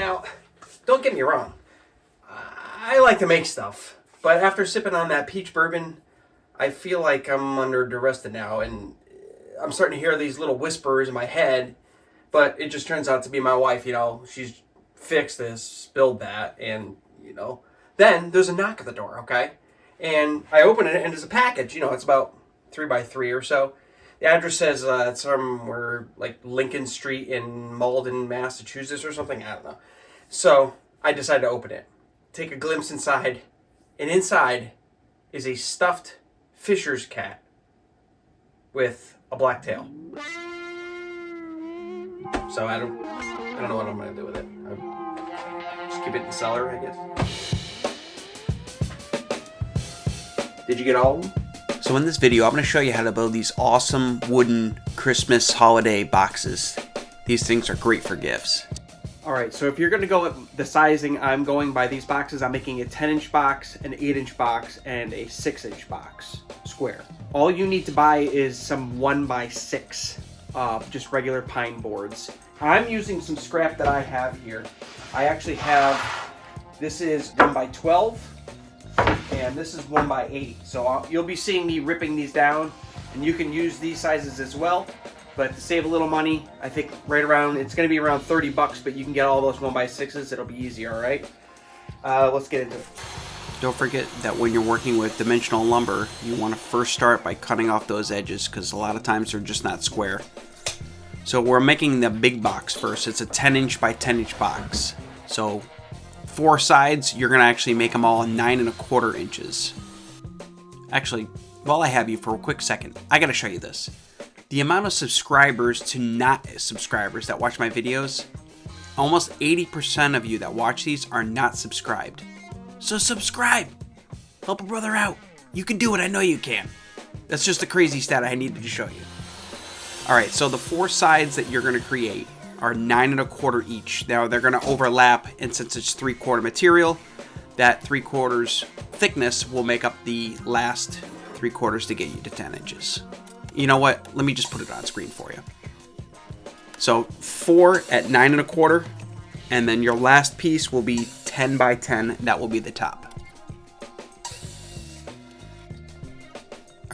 Now, don't get me wrong. I like to make stuff. But after sipping on that peach bourbon, I feel like I'm under duress now. And I'm starting to hear these little whispers in my head. But it just turns out to be my wife, you know. She's fixed this, spilled that, and, you know. Then there's a knock at the door, okay? And I open it, and there's a package. You know, it's about 3x3 or so. The address says it's somewhere like Lincoln Street in Malden, Massachusetts or something. I don't know. So I decided to open it. Take a glimpse inside. And inside is a stuffed Fisher's cat with a black tail. So I don't know what I'm going to do with it. Just keep it in the cellar, I guess. Did you get all of them? So in this video, I'm going to show you how to build these awesome wooden Christmas holiday boxes. These things are great for gifts. Alright, so if you're going to go with the sizing, I'm going by these boxes. I'm making a 10-inch box, an 8-inch box, and a 6-inch box, square. All you need to buy is some 1x6, just regular pine boards. I'm using some scrap that I have here. I actually have, this is 1x12. And this is 1x8, so you'll be seeing me ripping these down, and you can use these sizes as well. But to save a little money, I think right around, it's going to be around 30 bucks, but you can get all those 1x6s. It'll be easy, all right? Let's get into it. Don't forget that when you're working with dimensional lumber, you want to first start by cutting off those edges, because a lot of times they're just not square. So we're making the big box first. It's a 10-inch by 10-inch box. So 4 sides, you're going to actually make them all 9¼ inches. Actually, while I have you for a quick second, I got to show you this. The amount of subscribers to not subscribers that watch my videos, almost 80% of you that watch these are not subscribed. So subscribe! Help a brother out. You can do it, I know you can. That's just a crazy stat I needed to show you. Alright, so the 4 sides that you're going to create are 9¼ each. Now they're going to overlap, and since it's 3/4 material, that 3/4 thickness will make up the last 3/4 to get you to 10 inches. You know what? Let me just put it on screen for you. So 4 at 9¼ and then your last piece will be 10 by 10. That will be the top.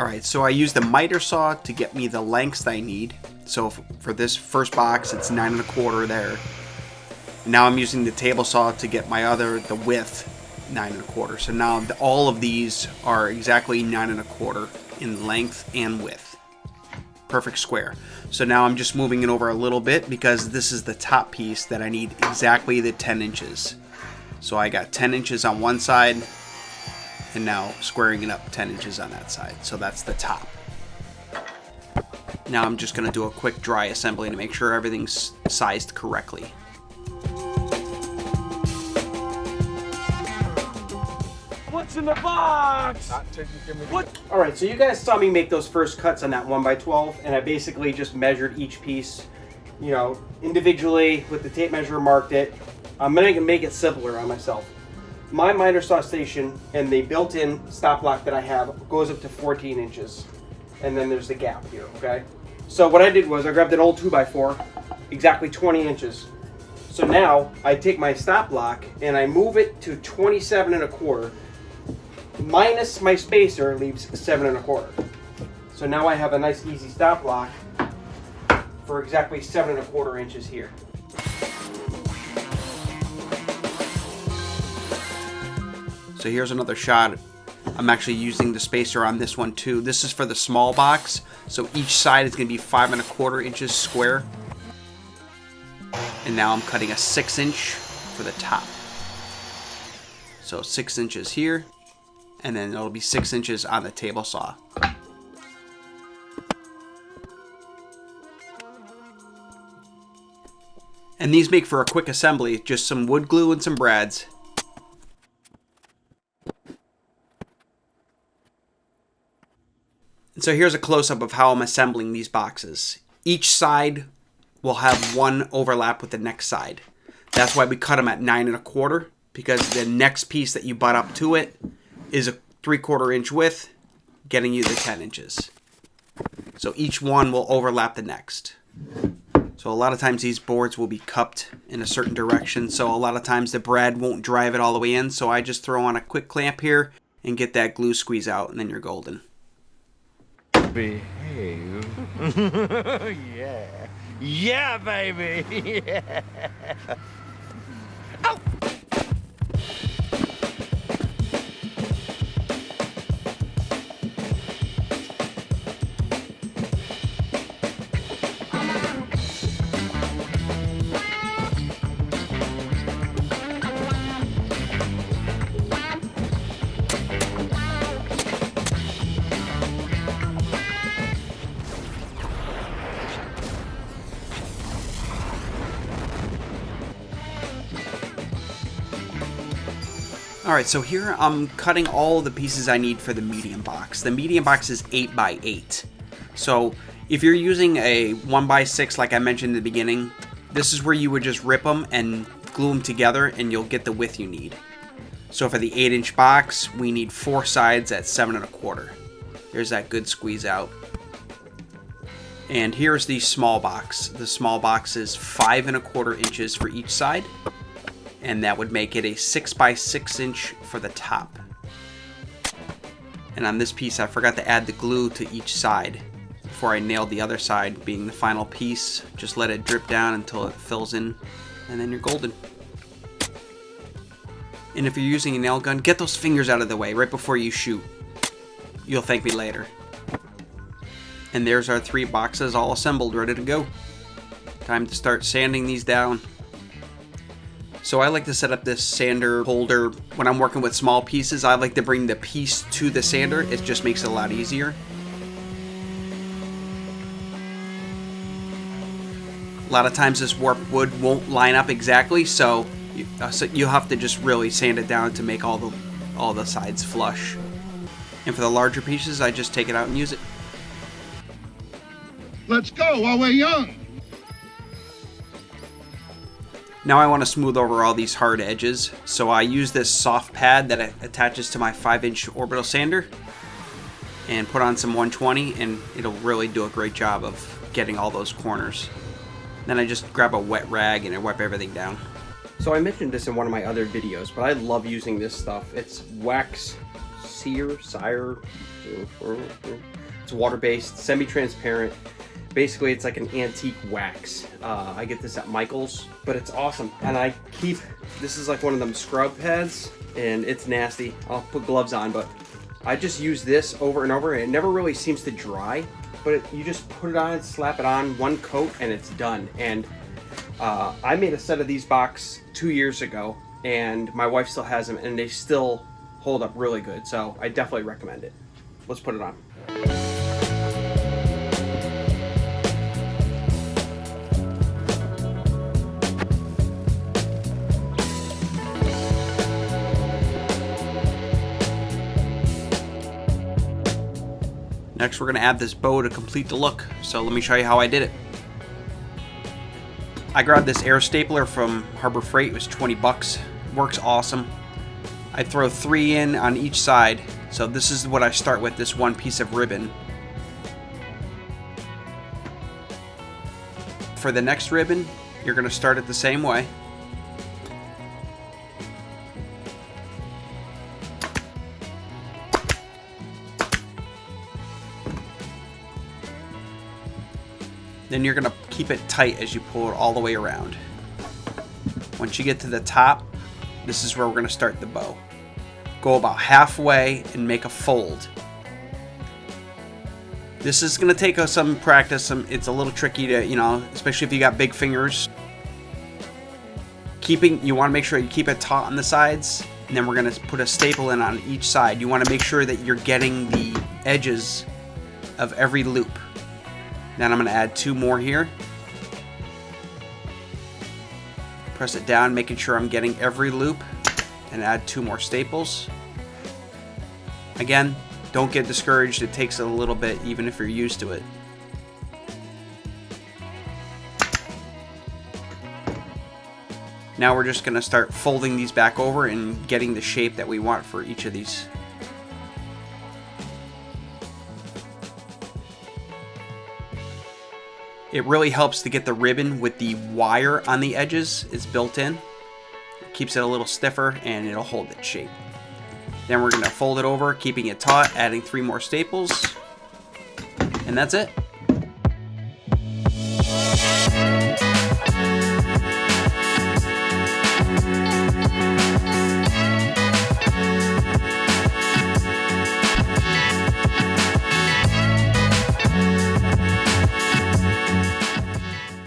Alright, so I used the miter saw to get me the lengths I need. So for this first box, it's 9¼ there. Now I'm using the table saw to get the width 9¼ So now all of these are exactly 9¼ in length and width. Perfect square. So now I'm just moving it over a little bit because this is the top piece that I need exactly the 10 inches. So I got 10 inches on one side and now squaring it up 10 inches on that side. So that's the top. Now I'm just going to do a quick dry assembly to make sure everything's sized correctly. What's in the box? What? Alright, so you guys saw me make those first cuts on that 1x12, and I basically just measured each piece, you know, individually with the tape measure, marked it. I'm going to make it simpler on myself. My miter saw station and the built-in stop block that I have goes up to 14 inches. And then there's the gap here, okay? So what I did was I grabbed an old 2x4, exactly 20 inches. So now I take my stop block and I move it to 27¼ minus my spacer leaves 7¼ So now I have a nice easy stop block for exactly 7¼ inches here. So here's another shot. I'm actually using the spacer on this one too. This is for the small box, so each side is going to be 5¼ inches square. And now I'm cutting a 6-inch for the top. So 6 inches here, and then it'll be 6 inches on the table saw. And these make for a quick assembly, just some wood glue and some brads. And so here's a close-up of how I'm assembling these boxes. Each side will have one overlap with the next side. That's why we cut them at 9¼ because the next piece that you butt up to it is a 3/4 inch width, getting you the 10 inches. So each one will overlap the next. So a lot of times these boards will be cupped in a certain direction, so a lot of times the brad won't drive it all the way in, so I just throw on a quick clamp here and get that glue squeeze out, and then you're golden. Behave. Yeah. Yeah, baby. Yeah. Ow. Alright, so here I'm cutting all the pieces I need for the medium box. The medium box is 8 by 8. So if you're using a 1 by 6 like I mentioned in the beginning, this is where you would just rip them and glue them together and you'll get the width you need. So for the 8-inch box, we need 4 sides at 7 1/4. There's that good squeeze out. And here's the small box. The small box is 5 1/4 inches for each side. And that would make it a 6 by 6 inch for the top. And on this piece, I forgot to add the glue to each side before I nailed the other side, being the final piece. Just let it drip down until it fills in, and then you're golden. And if you're using a nail gun, get those fingers out of the way right before you shoot. You'll thank me later. And there's our 3 boxes all assembled, ready to go. Time to start sanding these down. So I like to set up this sander holder when I'm working with small pieces. I like to bring the piece to the sander. It just makes it a lot easier. A lot of times this warped wood won't line up exactly, so you have to just really sand it down to make all the sides flush. And for the larger pieces, I just take it out and use it. Let's go while we're young. Now I want to smooth over all these hard edges, so I use this soft pad that attaches to my 5-inch orbital sander and put on some 120, and it'll really do a great job of getting all those corners. Then I just grab a wet rag and I wipe everything down. So I mentioned this in one of my other videos, but I love using this stuff. It's wax sire. It's water-based, semi-transparent. Basically, it's like an antique wax. I get this at Michael's, but it's awesome. And I keep, this is like one of them scrub pads, and it's nasty. I'll put gloves on, but I just use this over and over. It never really seems to dry, but you just put it on, slap it on, one coat, and it's done. And I made a set of these boxes 2 years ago, and my wife still has them, and they still hold up really good. So I definitely recommend it. Let's put it on. Next, we're going to add this bow to complete the look. So let me show you how I did it. I grabbed this air stapler from Harbor Freight. It was 20 bucks. Works awesome. I throw 3 in on each side. So this is what I start with, this one piece of ribbon. For the next ribbon, you're going to start it the same way. Then you're going to keep it tight as you pull it all the way around. Once you get to the top, this is where we're going to start the bow. Go about halfway and make a fold. This is going to take us some practice. It's a little tricky to, especially if you got big fingers. You want to make sure you keep it taut on the sides, and then we're going to put a staple in on each side. You want to make sure that you're getting the edges of every loop. Then I'm going to add 2 more here. Press it down, making sure I'm getting every loop, and add 2 more staples. Again, don't get discouraged. It takes a little bit, even if you're used to it. Now we're just going to start folding these back over and getting the shape that we want for each of these. It really helps to get the ribbon with the wire on the edges. It's built in. It keeps it a little stiffer and it'll hold its shape. Then we're going to fold it over, keeping it taut, adding 3 more staples. And that's it.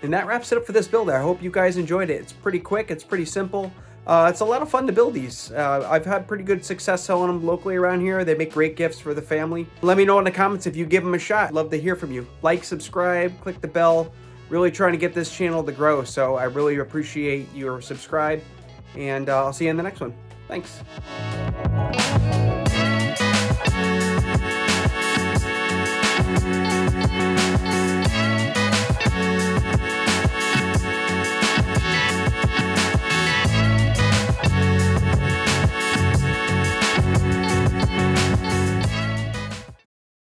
And that wraps it up for this build. I hope you guys enjoyed it. It's pretty quick, it's pretty simple. It's a lot of fun to build these. I've had pretty good success selling them locally around here. They make great gifts for the family. Let me know in the comments if you give them a shot. Love to hear from you. Like, subscribe, click the bell. Really trying to get this channel to grow, so I really appreciate your subscribe. And I'll see you in the next one. Thanks.